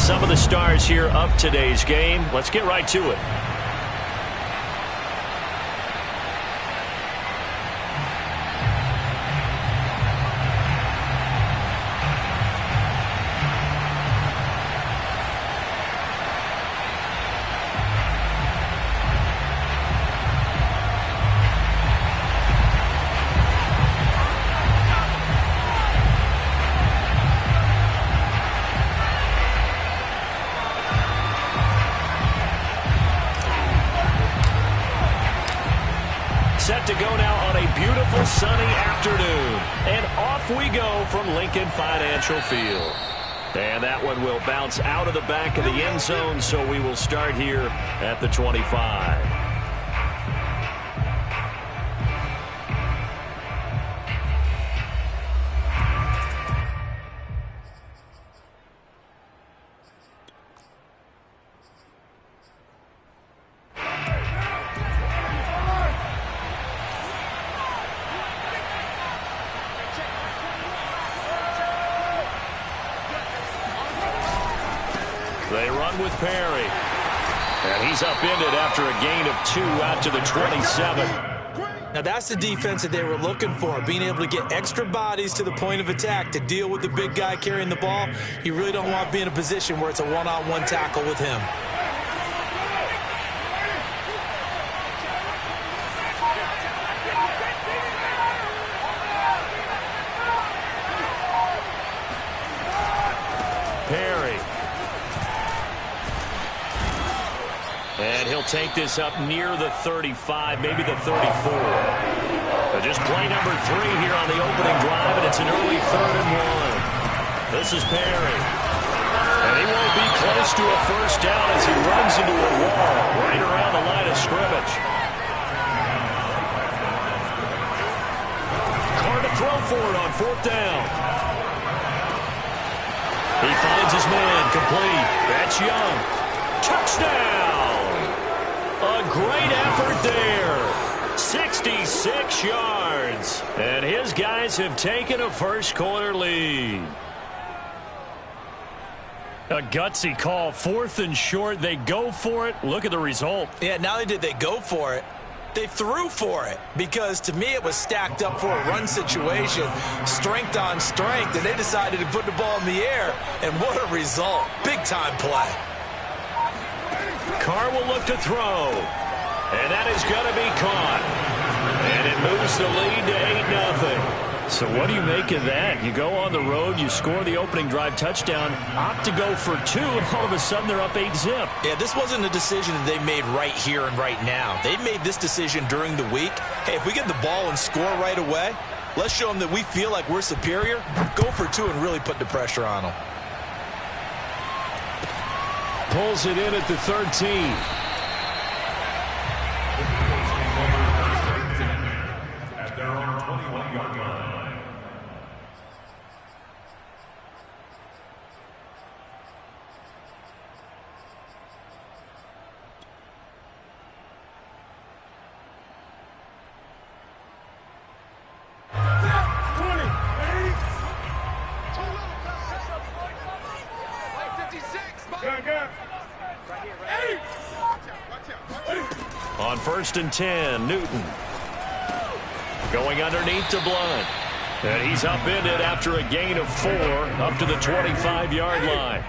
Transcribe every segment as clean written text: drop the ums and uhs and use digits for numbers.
some of the stars here of today's game. Let's get right to it. Set to go now on a beautiful sunny afternoon. And off we go from Lincoln Financial Field. And that one will bounce out of the back of the end zone, so we will start here at the 25. They run with Perry. And he's upended after a gain of 2 out to the 27. Now that's the defense that they were looking for, being able to get extra bodies to the point of attack to deal with the big guy carrying the ball. You really don't want to be in a position where it's a one-on-one tackle with him. Perry. And he'll take this up near the 35, maybe the 34. But just play number 3 here on the opening drive, and it's an early 3rd and 1. This is Perry. And he won't be close to a first down as he runs into a wall right around the line of scrimmage. Carr to throw for it on 4th down. He finds his man, complete. That's Young. Touchdown! A great effort there. 66 yards. And his guys have taken a first-quarter lead. A gutsy call. 4th and short. They go for it. Look at the result. Yeah, not only did they go for it, they threw for it, because to me it was stacked up for a run situation, strength on strength, and they decided to put the ball in the air, and what a result. Big-time play. Carr will look to throw, and that is going to be caught. And it moves the lead to 8-0. So what do you make of that? You go on the road, you score the opening drive touchdown, opt to go for 2, and all of a sudden they're up 8-zip. Yeah, this wasn't a decision that they made right here and right now. They made this decision during the week. Hey, if we get the ball and score right away, let's show them that we feel like we're superior. Go for 2 and really put the pressure on them. Pulls it in at the 13. On 1st and 10, Newton. Going underneath to Blunt. And he's upended after a gain of 4 up to the 25-yard line.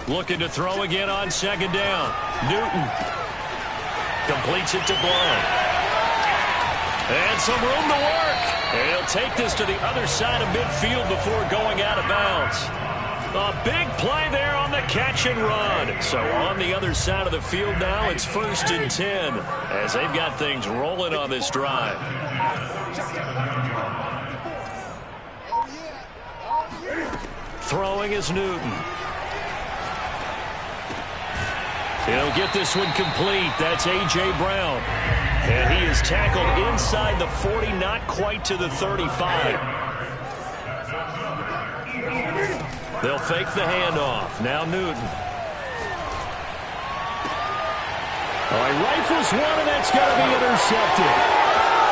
Looking to throw again on 2nd down. Newton completes it to Blunt. And some room to work. And he'll take this to the other side of midfield before going out of bounds. A big play there on the catch and run. So on the other side of the field now, it's 1st and 10 as they've got things rolling on this drive. Throwing is Newton. He'll get this one complete. That's A.J. Brown. And he is tackled inside the 40, not quite to the 35. They'll fake the handoff. Now Newton. Oh, he rifles one, and that's going to be intercepted.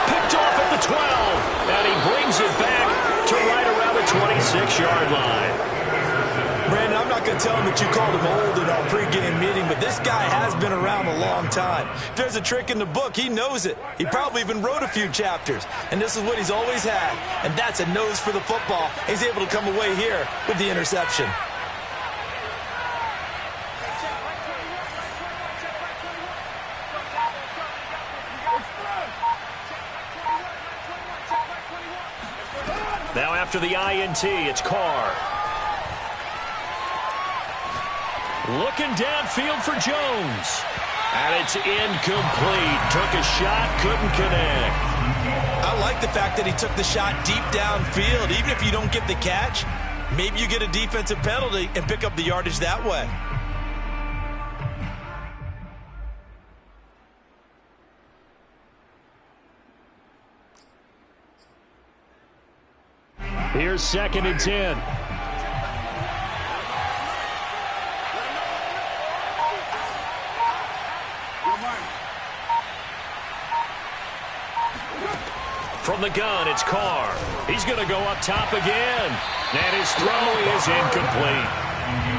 Picked off at the 12, and he brings it back to right around the 26-yard line. Brandon, I'm not going to tell him that you called him old in our pregame meeting, but this guy has been around a long time. If there's a trick in the book, he knows it. He probably even wrote a few chapters, and this is what he's always had, and that's a nose for the football. He's able to come away here with the interception. Now after the INT, it's Carr. Looking downfield for Jones. And it's incomplete. Took a shot, couldn't connect. I like the fact that he took the shot deep downfield. Even if you don't get the catch, maybe you get a defensive penalty and pick up the yardage that way. Here's 2nd and 10. From the gun, it's Carr. He's going to go up top again. And his throw is incomplete.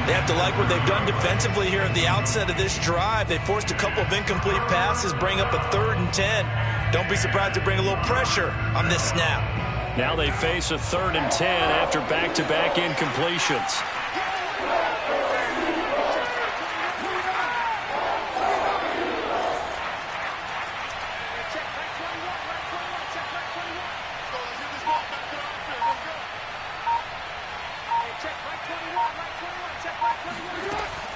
They have to like what they've done defensively here at the outset of this drive. They forced a couple of incomplete passes, bring up a 3rd and 10. Don't be surprised to bring a little pressure on this snap. Now they face a 3rd and 10 after back-to-back incompletions.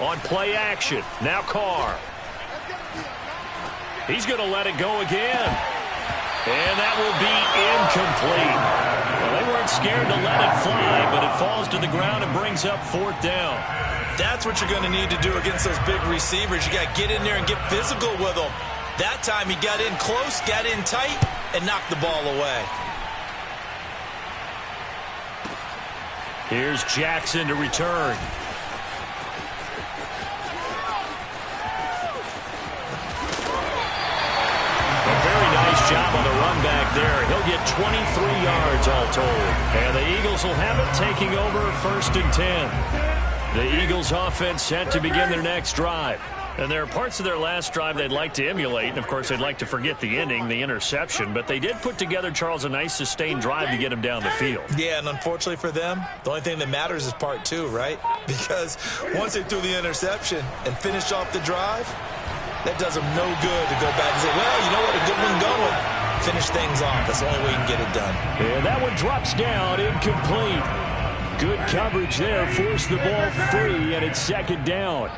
On play action, now Carr. He's going to let it go again. And that will be incomplete. Well, they weren't scared to let it fly, but it falls to the ground and brings up 4th down. That's what you're going to need to do against those big receivers. You got to get in there and get physical with them. That time he got in close, got in tight, and knocked the ball away. Here's Jackson to return. Job on the run back there. He'll get 23 yards all told. And the Eagles will have it, taking over 1st and 10. The Eagles offense set to begin their next drive. And there are parts of their last drive they'd like to emulate. And, of course, they'd like to forget the ending, the interception. But they did put together, Charles, a nice sustained drive to get him down the field. Yeah, and unfortunately for them, the only thing that matters is part 2, right? Because once they threw the interception and finished off the drive, that does them no good to go back and say, well, you know what, a good one going. Finish things off. That's the only way you can get it done. And that one drops down, incomplete. Good coverage there, forced the ball free, and it's 2nd down.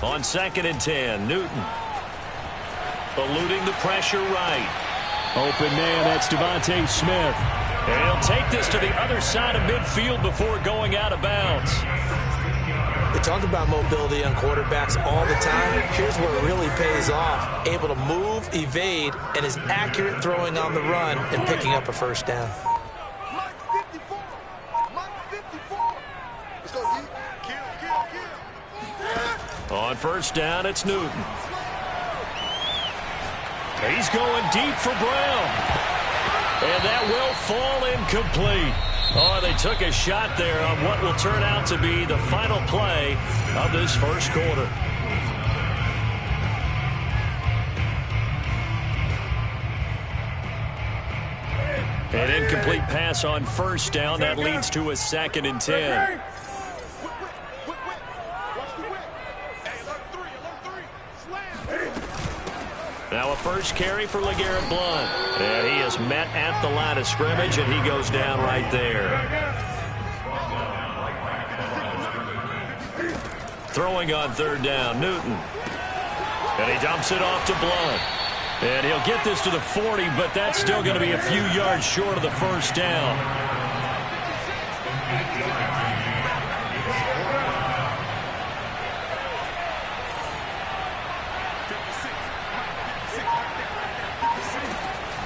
On 2nd and 10, Newton. Eluding the pressure right. Open man, that's Devontae Smith. And he'll take this to the other side of midfield before going out of bounds. They talk about mobility on quarterbacks all the time. Here's where it really pays off. Able to move, evade, and is accurate throwing on the run and picking up a 1st down. On 1st down, it's Newton. He's going deep for Brown. And that will fall incomplete. Oh, they took a shot there on what will turn out to be the final play of this 1st quarter. An incomplete pass on 1st down. That leads to a 2nd and 10. Now a 1st carry for LeGarrette Blount. And he is met at the line of scrimmage, and he goes down right there. Throwing on 3rd down, Newton. And he dumps it off to Blount. And he'll get this to the 40, but that's still going to be a few yards short of the 1st down.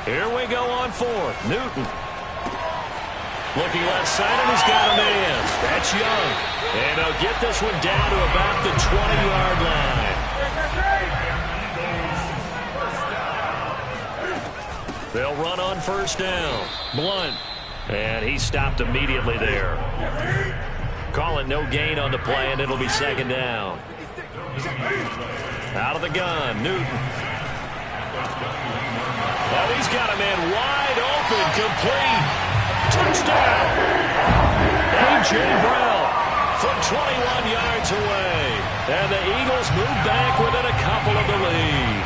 Here we go on 4th. Newton. Looking left side, and he's got a man. That's Young. And he'll get this one down to about the 20-yard line. They'll run on first down. Blunt. And he stopped immediately there. Call it no gain on the play, and it'll be second down. Out of the gun, Newton. Oh, he's got a man wide open, complete. Touchdown! A.J. Brown from 21 yards away. And the Eagles move back within a couple of the lead.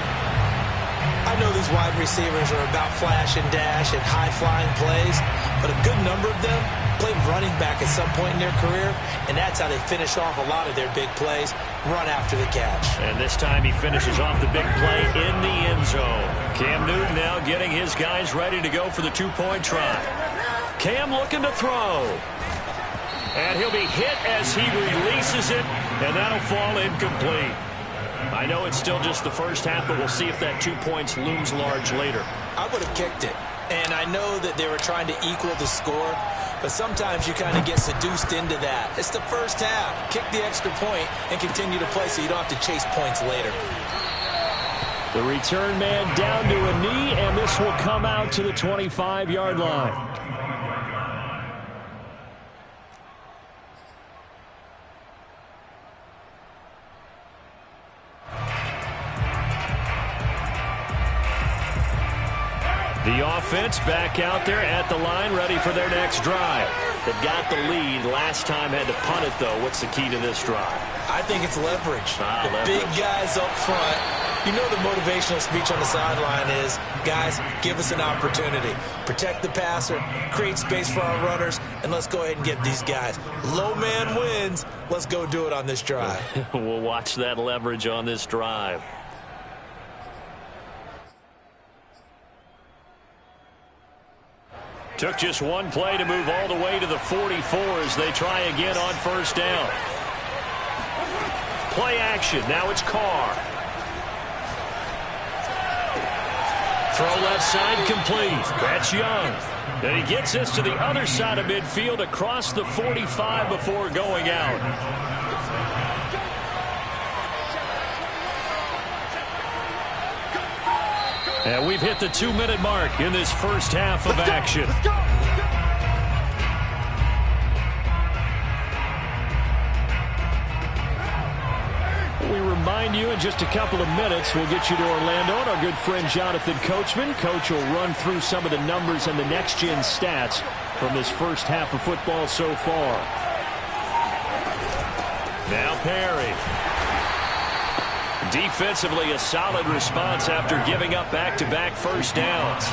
I know these wide receivers are about flash and dash and high-flying plays, but a good number of them played running back at some point in their career, and that's how they finish off a lot of their big plays, run after the catch. And this time he finishes off the big play in the end zone. Cam Newton now getting his guys ready to go for the two-point try. Cam looking to throw. And he'll be hit as he releases it, and that'll fall incomplete. I know it's still just the first half, but we'll see if that 2 points looms large later. I would have kicked it, and I know that they were trying to equal the score, but sometimes you kind of get seduced into that. It's the first half. Kick the extra point and continue to play so you don't have to chase points later. The return man down to a knee, and this will come out to the 25-yard line. The offense back out there at the line, ready for their next drive. They've got the lead. Last time had to punt it, though. What's the key to this drive? I think it's leverage. Leverage. Big guys up front. You know the motivational speech on the sideline is, guys, give us an opportunity. Protect the passer, create space for our runners, and let's go ahead and get these guys. Low man wins. Let's go do it on this drive. We'll watch that leverage on this drive. Took just one play to move all the way to the 44 as they try again on first down. Play action. Now it's Carr. Throw left side complete. That's Young. And he gets this to the other side of midfield across the 45 before going out. And we've hit the 2-minute mark in this first half of action. We remind you in just a couple of minutes, we'll get you to Orlando and our good friend Jonathan Coachman. Coach will run through some of the numbers and the next-gen stats from this first half of football so far. Now Perry. Defensively, a solid response after giving up back-to-back first downs.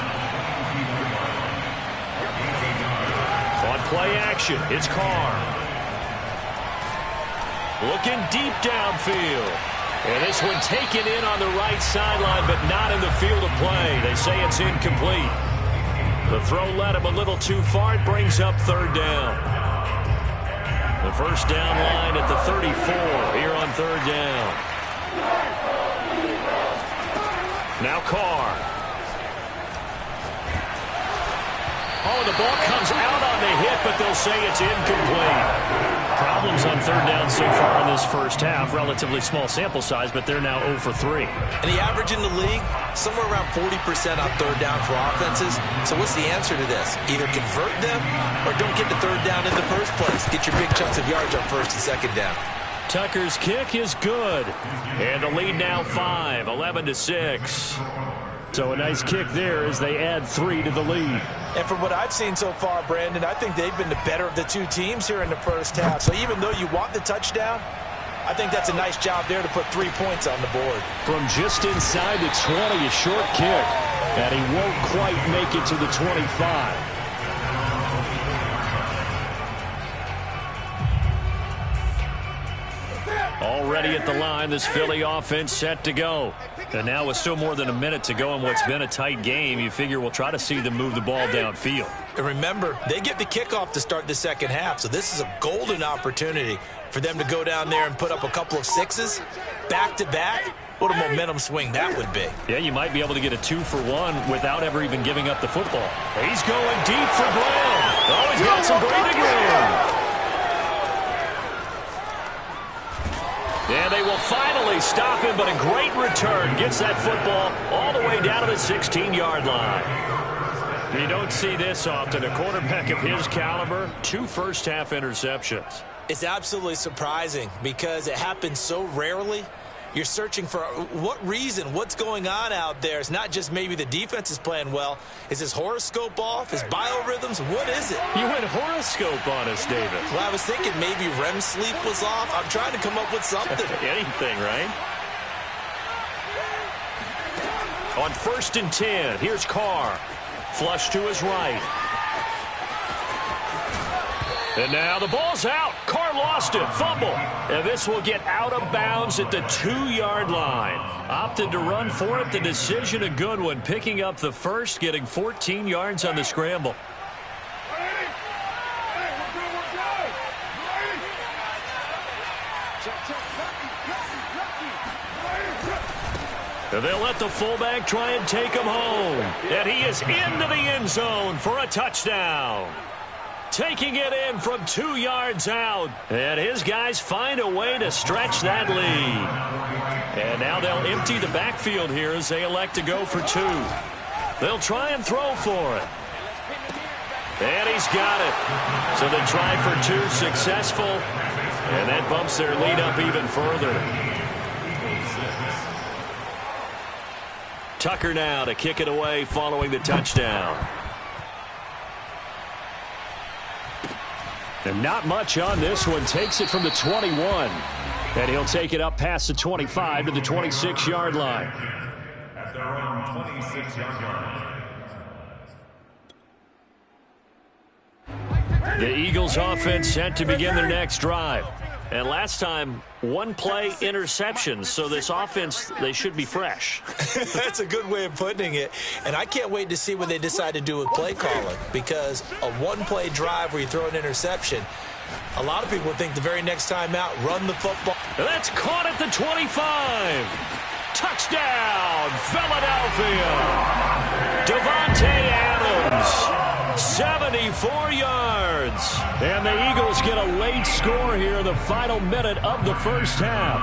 On play action, it's Carr. Looking deep downfield. And this one taken in on the right sideline, but not in the field of play. They say it's incomplete. The throw led him a little too far. It brings up third down. The first down line at the 34 here on third down. Now Carr. Oh, the ball comes out on the hit, but they'll say it's incomplete. Problems on third down so far in this first half. Relatively small sample size, but they're now 0 for 3. And the average in the league, somewhere around 40% on third down for offenses. So what's the answer to this? Either convert them or don't get the third down in the first place. Get your big chunks of yards on first and second down. Tucker's kick is good. And the lead now 5, 11-6. So a nice kick there as they add 3 to the lead. And from what I've seen so far, Brandon, I think they've been the better of the two teams here in the first half. So even though you want the touchdown, I think that's a nice job there to put 3 points on the board. From just inside the 20, a short kick. And he won't quite make it to the 25. Already at the line, this Philly offense set to go. And now with still more than a minute to go in what's been a tight game, you figure we'll try to see them move the ball downfield. And remember, they get the kickoff to start the second half, so this is a golden opportunity for them to go down there and put up a couple of sixes back-to-back. What a momentum swing that would be. Yeah, you might be able to get a 2-for-1 without ever even giving up the football. He's going deep for Brown. Oh, he's got some breathing room. And they will finally stop him, but a great return gets that football all the way down to the 16-yard line. You don't see this often. A quarterback of his caliber, 2 first-half interceptions. It's absolutely surprising because it happens so rarely. You're searching for what reason, what's going on out there. It's not just maybe the defense is playing well. Is his horoscope off? His biorhythms? What is it? You went horoscope on us, David. Well, I was thinking maybe REM sleep was off. I'm trying to come up with something. Anything, right? On 1st and 10, here's Carr. Flush to his right. And now the ball's out. Carr lost it. Fumble. And this will get out of bounds at the 2-yard line. Opted to run for it. The decision a good one. Picking up the first, getting 14 yards on the scramble. And they'll let the fullback try and take him home. And he is into the end zone for a touchdown. Taking it in from 2 yards out. And his guys find a way to stretch that lead. And now they'll empty the backfield here as they elect to go for 2. They'll try and throw for it. And he's got it. So they try for 2, successful. And that bumps their lead up even further. Tucker now to kick it away following the touchdown. And not much on this one. Takes it from the 21. And he'll take it up past the 25 to the 26-yard line. At their own 26-yard line. The Eagles offense set to begin their next drive. And last time, 1-play interceptions. So this offense, they should be fresh. That's a good way of putting it. And I can't wait to see what they decide to do with play calling. Because a 1-play drive where you throw an interception, a lot of people think the very next time out, run the football. That's caught at the 25. Touchdown, Philadelphia. Devontae Adams. 74 yards. And the Eagles get a late score here in the final minute of the first half.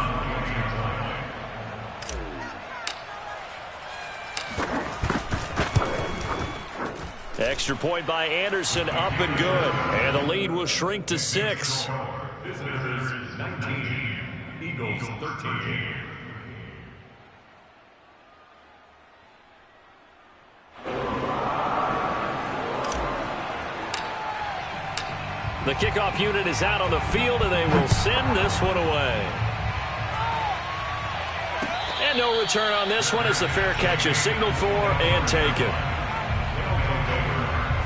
Extra point by Anderson, up and good. And the lead will shrink to 6. This is 19, Eagles 13. The kickoff unit is out on the field, and they will send this one away. And no return on this one as the fair catch is signaled for and taken.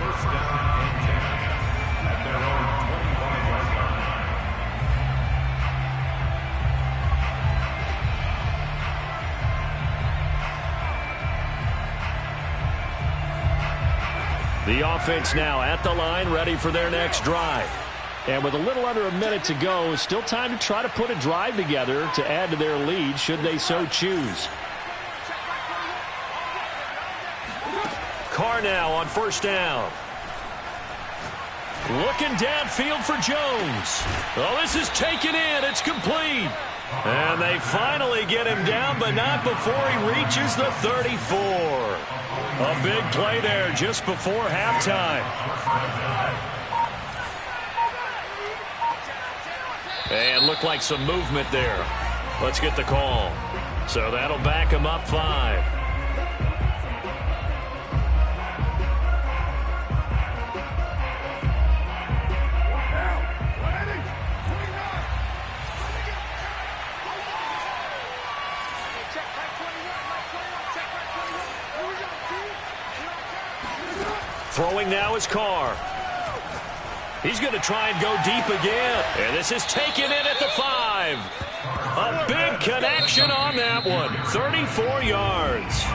First down and 10 at their own 25-yard line. The offense now at the line, ready for their next drive. And with a little under a minute to go, still time to try to put a drive together to add to their lead should they so choose. Carr now on 1st down. Looking downfield for Jones. Oh, this is taken in. It's complete. And they finally get him down, but not before he reaches the 34. A big play there just before halftime. And looked like some movement there. Let's get the call. So that'll back him up 5. Throwing now is Carr. He's going to try and go deep again. And this is taken in at the 5. A big connection on that one. 34 yards.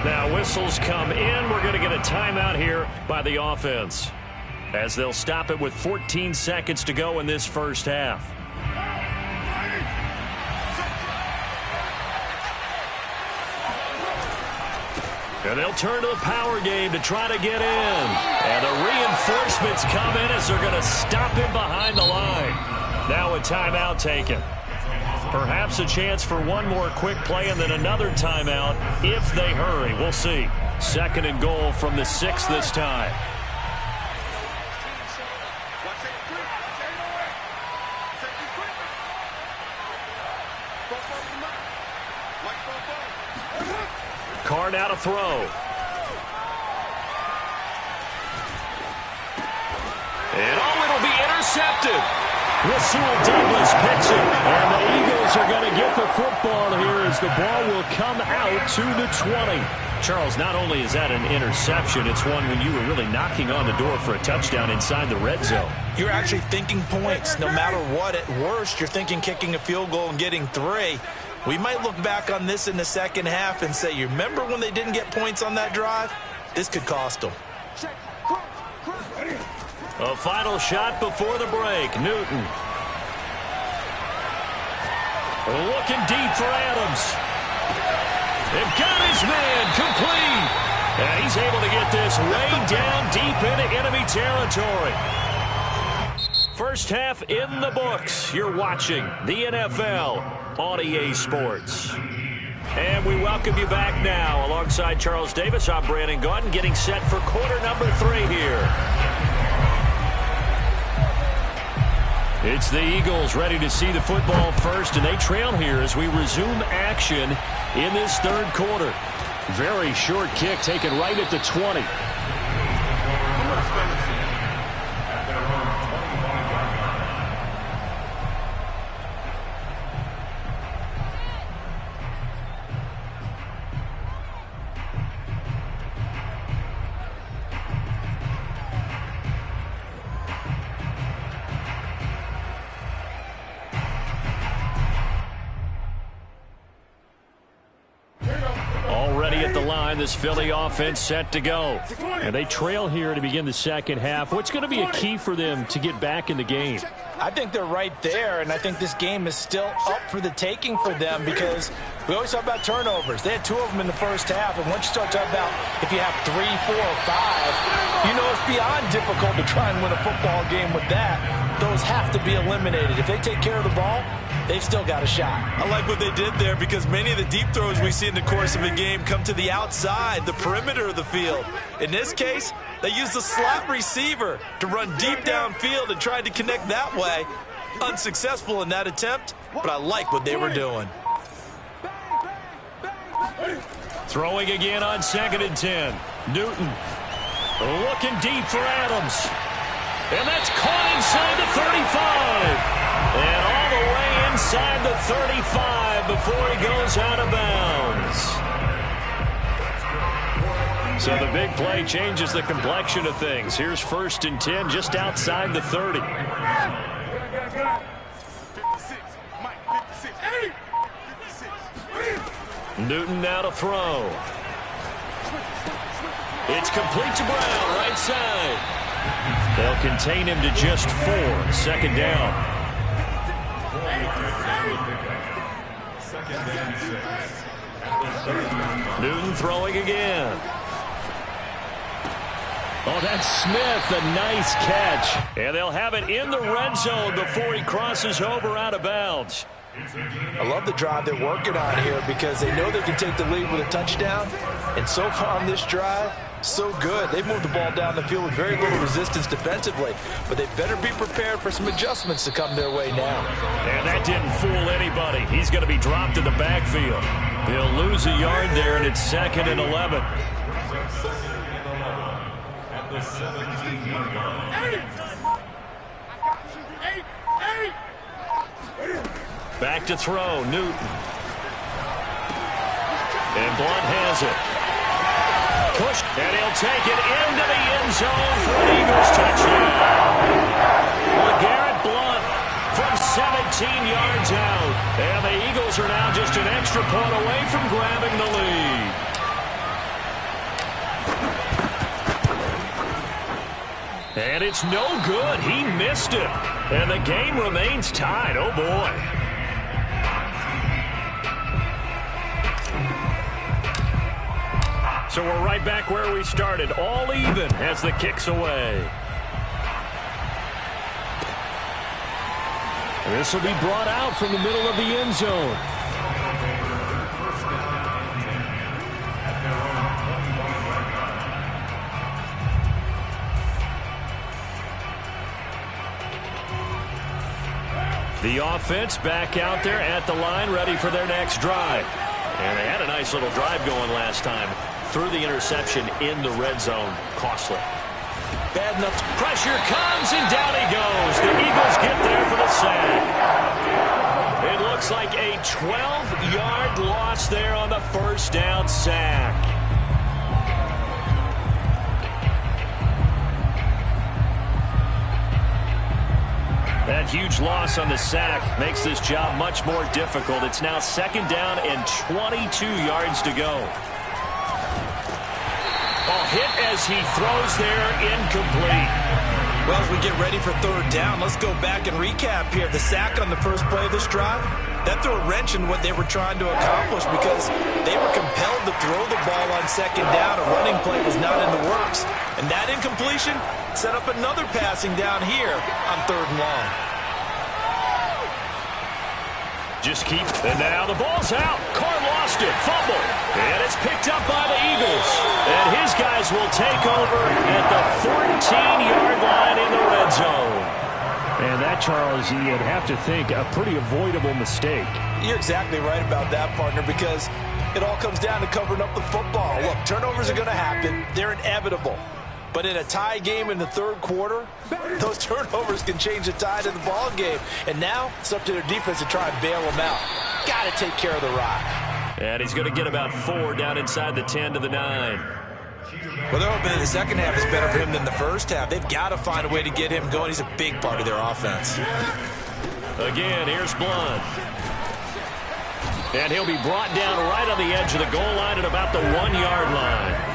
Now whistles come in. We're going to get a timeout here by the offense, as they'll stop it with 14 seconds to go in this first half. And they'll turn to the power game to try to get in. And the Reinforcements come in as they're going to stop him behind the line. Now a timeout taken. Perhaps a chance for one more quick play and then another timeout if they hurry. We'll see. 2nd and goal from the 6 this time. Card out to throw. And it'll be intercepted. Rasul Douglas picks it. And the Eagles are going to get the football here as the ball will come out to the 20. Charles, not only is that an interception, it's one when you were really knocking on the door for a touchdown inside the red zone. You're actually thinking points. No matter what, at worst, you're thinking kicking a field goal and getting 3. We might look back on this in the second half and say, you remember when they didn't get points on that drive? This could cost them. A final shot before the break. Newton. Looking deep for Adams. They've got his man complete. And he's able to get this way down deep into enemy territory. First half in the books. You're watching the NFL on EA Sports. And we welcome you back now. Alongside Charles Davis, I'm Brandon Gaudin, getting set for quarter number 3 here. It's the Eagles ready to see the football first, and they trail here as we resume action in this 3rd quarter. Very short kick taken right at the 20. This Philly offense set to go. And they trail here to begin the second half. What's going to be a key for them to get back in the game? I think they're right there, and I think this game is still up for the taking for them because we always talk about turnovers. They had 2 of them in the first half, and once you start talking about if you have 3, 4, or 5, you know it's beyond difficult to try and win a football game with that. Those have to be eliminated. If they take care of the ball, they've still got a shot. I like what they did there because many of the deep throws we see in the course of a game come to the outside, the perimeter of the field. In this case, they used a slot receiver to run deep downfield and tried to connect that way. Unsuccessful in that attempt, but I like what they were doing. Throwing again on 2nd and 10. Newton looking deep for Adams. And that's caught inside the 35. And all the way inside the 35 before he goes out of bounds. So the big play changes the complexion of things. Here's 1st and 10 just outside the 30. Newton now to throw. It's complete to Brown, right side. They'll contain him to just 4. 2nd down. Newton throwing again. Oh, that's Smith, a nice catch. And they'll have it in the red zone before he crosses over out of bounds. I love the drive they're working on here because they know they can take the lead with a touchdown. And so far on this drive, so good. They've moved the ball down the field with very little resistance defensively. But they better be prepared for some adjustments to come their way now. And that didn't fool anybody. He's going to be dropped in the backfield. They'll lose a yard there, and it's 2nd and 11. At the 17-yard line. Back to throw, Newton. And Blunt has it. Push, and he'll take it into the end zone for an Eagles touchdown. LeGarrette Blunt from 17 yards out. And the Eagles are now just an extra point away from grabbing the lead. And it's no good. He missed it. And the game remains tied. Oh, boy. So we're right back where we started, all even as the kick's away. This will be brought out from the middle of the end zone. The offense back out there at the line, ready for their next drive. And they had a nice little drive going last time. Through the interception in the red zone. Costly. Bad enough. Pressure comes, and down he goes. The Eagles get there for the sack. It looks like a 12-yard loss there on the first down sack. That huge loss on the sack makes this job much more difficult. It's now second down and 22 yards to go. Ball hit as he throws there, incomplete. Well, as we get ready for third down, let's go back and recap here. The sack on the first play of this drive, that threw a wrench in what they were trying to accomplish because they were compelled to throw the ball on second down. A running play was not in the works. And that incompletion set up another passing down here on third and long. Just keep, and now the ball's out. Carr lost it, fumble, and it's picked up by the Eagles. And his guys will take over at the 14-yard line in the red zone. And that, Charles, you'd have to think a pretty avoidable mistake. You're exactly right about that, partner, because it all comes down to covering up the football. Look, turnovers are going to happen. They're inevitable. But in a tie game in the third quarter, those turnovers can change the tide of the ball game. And now it's up to their defense to try and bail them out. Got to take care of the rock. And he's going to get about 4 down inside the 10 to the 9. Well, they're hoping that the second half is better for him than the first half. They've got to find a way to get him going. He's a big part of their offense. Again, here's Blunt. And he'll be brought down right on the edge of the goal line at about the 1-yard line.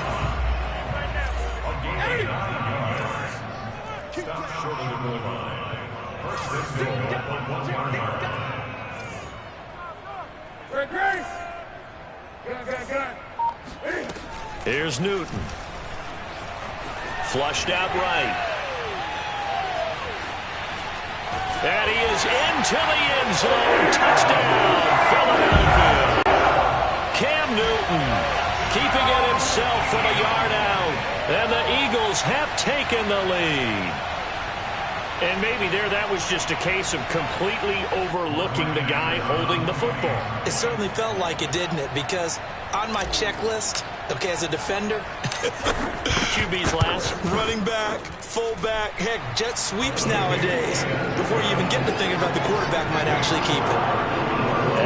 Stop short of the goal line. First and goal, 1 yard line. Here's Newton. Flushed out right. And he is into the end zone. Touchdown, Philadelphia. Cam Newton keeping it himself from a yard out. And the Eagles have taken the lead. And maybe that was just a case of completely overlooking the guy holding the football. It certainly felt like it, didn't it? Because on my checklist, okay, as a defender, QB's last. running back, fullback, heck, jet sweeps nowadays. Before you even get to thinking about the quarterback might actually keep it.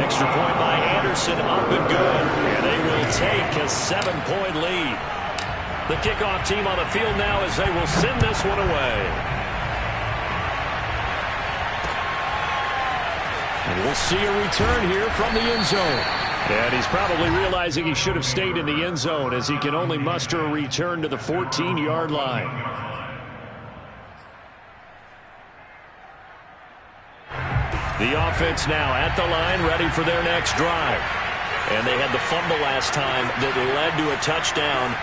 Extra point by Anderson, up and good. And they will take a 7-point lead. The kickoff team on the field now as they will send this one away. And we'll see a return here from the end zone. And he's probably realizing he should have stayed in the end zone as he can only muster a return to the 14-yard line. The offense now at the line, ready for their next drive. And they had the fumble last time that led to a touchdown.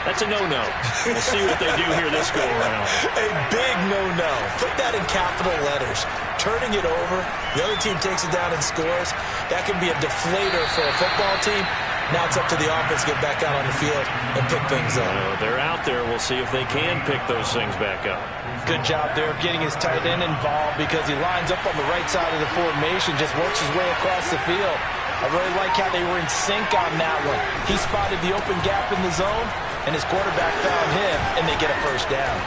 That's a no-no. We'll see what they do here this go-around. A big no-no. Put that in capital letters. Turning it over, the other team takes it down and scores. That can be a deflator for a football team. Now it's up to the offense to get back out on the field and pick things up. They're out there. We'll see if they can pick those things back up. Good job there of getting his tight end involved because he lines up on the right side of the formation, just works his way across the field. I really like how they were in sync on that one. He spotted the open gap in the zone, and his quarterback found him, and they get a first down.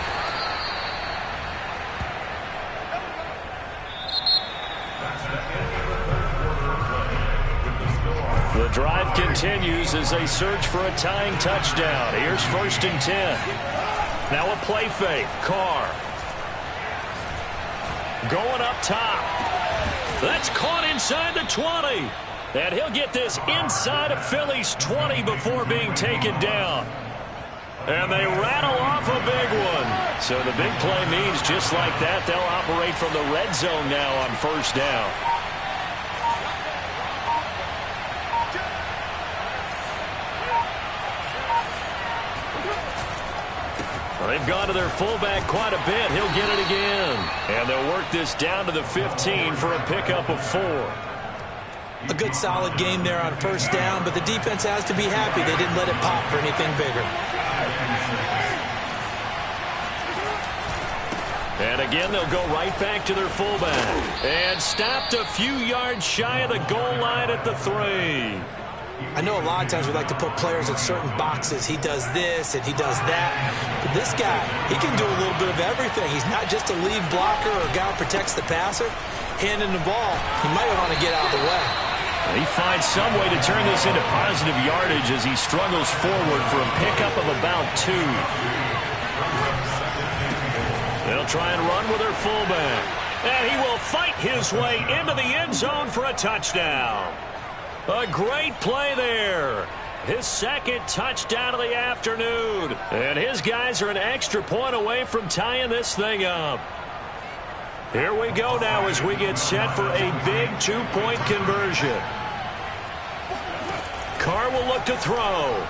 The drive continues as they search for a tying touchdown. Here's 1st and 10. Now a play fake. Carr. Going up top. That's caught inside the 20. And he'll get this inside of Philly's 20 before being taken down. And they rattle off a big one. So the big play means just like that, they'll operate from the red zone now on 1st down. They've gone to to their fullback quite a bit. He'll get it again. And they'll work this down to the 15 for a pickup of 4. A good solid game there on first down, but the defense has to be happy they didn't let it pop for anything bigger. And again, they'll go right back to their fullback. And stopped a few yards shy of the goal line at the 3. I know a lot of times we like to put players in certain boxes. He does this and he does that. But this guy, he can do a little bit of everything. He's not just a lead blocker or a guy who protects the passer. Handing the ball, he might want to get out of the way. He finds some way to turn this into positive yardage as he struggles forward for a pickup of about 2. They'll try and run with their fullback. And he will fight his way into the end zone for a touchdown. A great play there. His second touchdown of the afternoon. And his guys are an extra point away from tying this thing up. Here we go now as we get set for a big 2-point conversion. Carr will look to throw.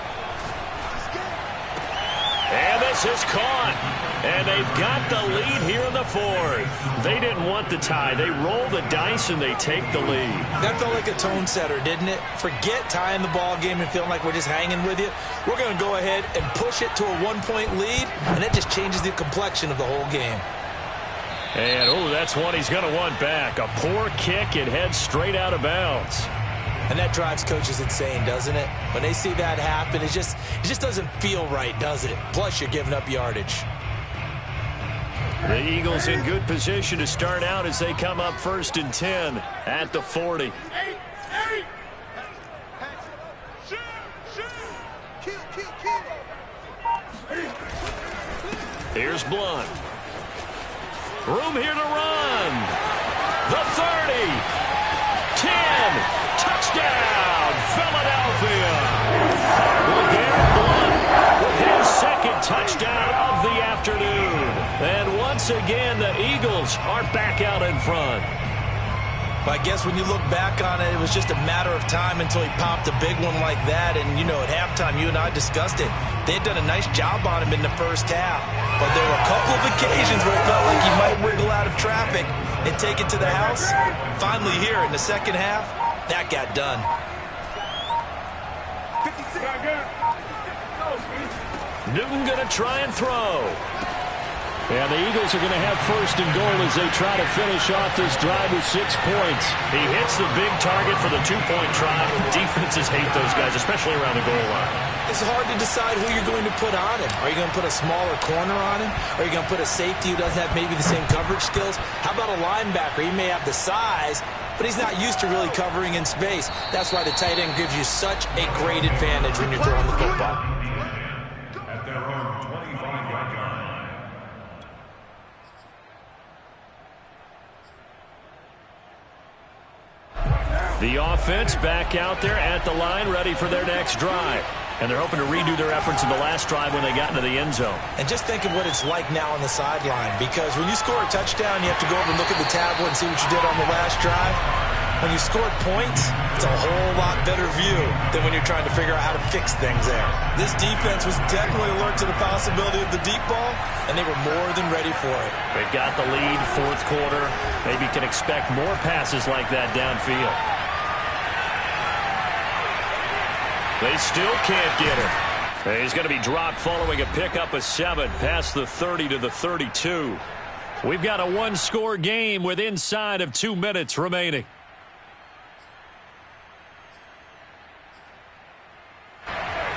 And this is caught. And they've got the lead here in the 4th. They didn't want the tie. They roll the dice and they take the lead. That felt like a tone setter, didn't it? Forget tying the ball game and feeling like we're just hanging with you. We're going to go ahead and push it to a 1-point lead, and that just changes the complexion of the whole game. And, that's one he's going to want back. A poor kick. It heads straight out of bounds. And that drives coaches insane, doesn't it? When they see that happen, it just doesn't feel right, does it? Plus, you're giving up yardage. The Eagles in good position to start out as they come up 1st and 10 at the 40. Here's Blunt. Room here to run. The 30. 10. Touchdown, Philadelphia. LeGarrette Blunt with his second touchdown of the afternoon. And once again, the Eagles are back out in front. But I guess when you look back on it, it was just a matter of time until he popped a big one like that. And, at halftime, you and I discussed it. They had done a nice job on him in the first half. But there were a couple of occasions where it felt like he might wiggle out of traffic and take it to the house. Finally here in the second half, that got done. Newton going to try and throw. And the Eagles are going to have 1st and goal as they try to finish off this drive with 6 points. He hits the big target for the 2-point try. Defenses hate those guys, especially around the goal line. It's hard to decide who you're going to put on him. Are you going to put a smaller corner on him? Are you going to put a safety who doesn't have maybe the same coverage skills? How about a linebacker? He may have the size, but he's not used to really covering in space. That's why the tight end gives you such a great advantage when you're throwing the football. At their own 25-yard line. The offense back out there at the line, ready for their next drive. And they're hoping to redo their efforts in the last drive when they got into the end zone. And just think of what it's like now on the sideline, because when you score a touchdown, you have to go over and look at the tablet and see what you did on the last drive. When you scored points, it's a whole lot better view than when you're trying to figure out how to fix things there. This defense was definitely alert to the possibility of the deep ball, and they were more than ready for it. They've got the lead, 4th quarter. Maybe can expect more passes like that downfield. They still can't get him. He's going to be dropped following a pickup of 7 past the 30 to the 32. We've got a 1-score game with inside of 2 minutes remaining.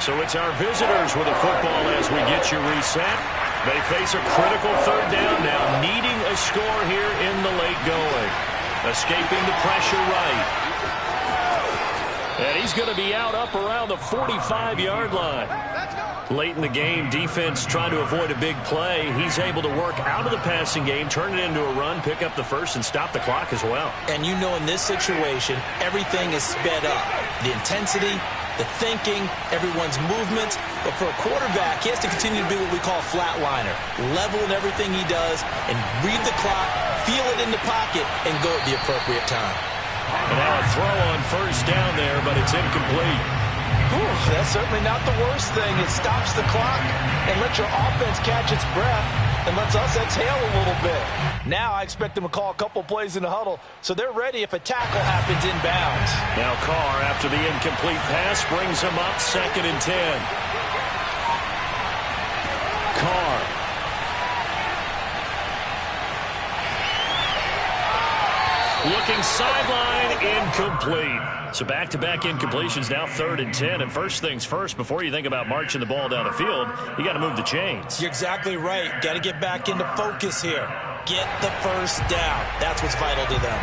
So it's our visitors with a football as we get you reset. They face a critical 3rd down now, needing a score here in the late going. Escaping the pressure right. And he's going to be out up around the 45-yard line. Late in the game, defense trying to avoid a big play. He's able to work out of the passing game, turn it into a run, pick up the first, and stop the clock as well. And you know in this situation, everything is sped up. The intensity, the thinking, everyone's movements. But for a quarterback, he has to continue to be what we call a flatliner. Level in everything he does and read the clock, feel it in the pocket, and go at the appropriate time. And now a throw on 1st down there, but it's incomplete. Ooh, that's certainly not the worst thing. It stops the clock and lets your offense catch its breath and lets us exhale a little bit. Now I expect them to call a couple plays in the huddle, so they're ready if a tackle happens inbounds. Now Carr, after the incomplete pass, brings him up 2nd and 10. Carr. Looking sideline, incomplete. So back-to-back incompletions, now 3rd and 10. And first things first, before you think about marching the ball down the field, you got to move the chains. You're exactly right. Got to get back into focus here. Get the first down. That's what's vital to them.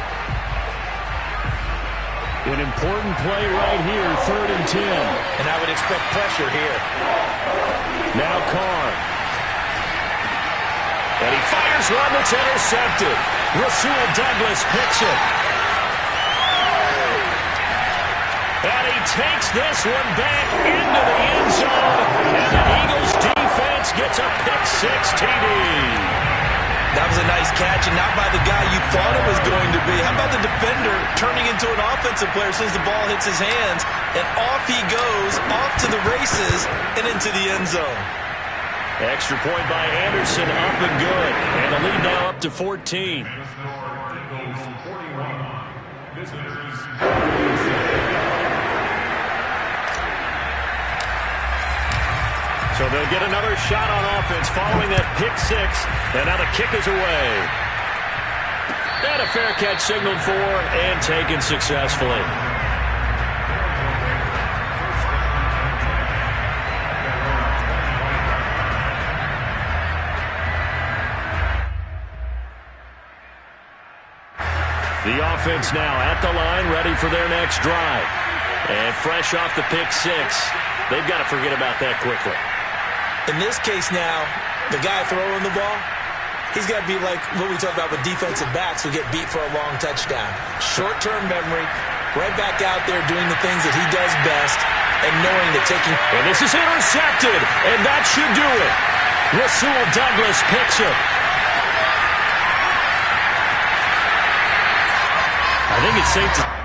An important play right here, 3rd and 10. And I would expect pressure here. Now Carr. And he fires one that's intercepted. Rasul Douglas picks it. And he takes this one back into the end zone. And the Eagles defense gets a pick-6 TD. That was a nice catch, and not by the guy you thought it was going to be. How about the defender turning into an offensive player as soon as the ball hits his hands, and off he goes, off to the races, and into the end zone. Extra point by Anderson, up and good. And the lead now up to 14. So they'll get another shot on offense following that pick-6. And now the kick is away. And a fair catch signaled for and taken successfully. The offense now at the line, ready for their next drive. And fresh off the pick-6, they've got to forget about that quickly. In this case now, the guy throwing the ball, he's got to be like what we talk about with defensive backs who get beat for a long touchdown. Short-term memory, right back out there doing the things that he does best, and knowing that taking... And this is intercepted, and that should do it. Rasul Douglas picks it. I think it's safe to...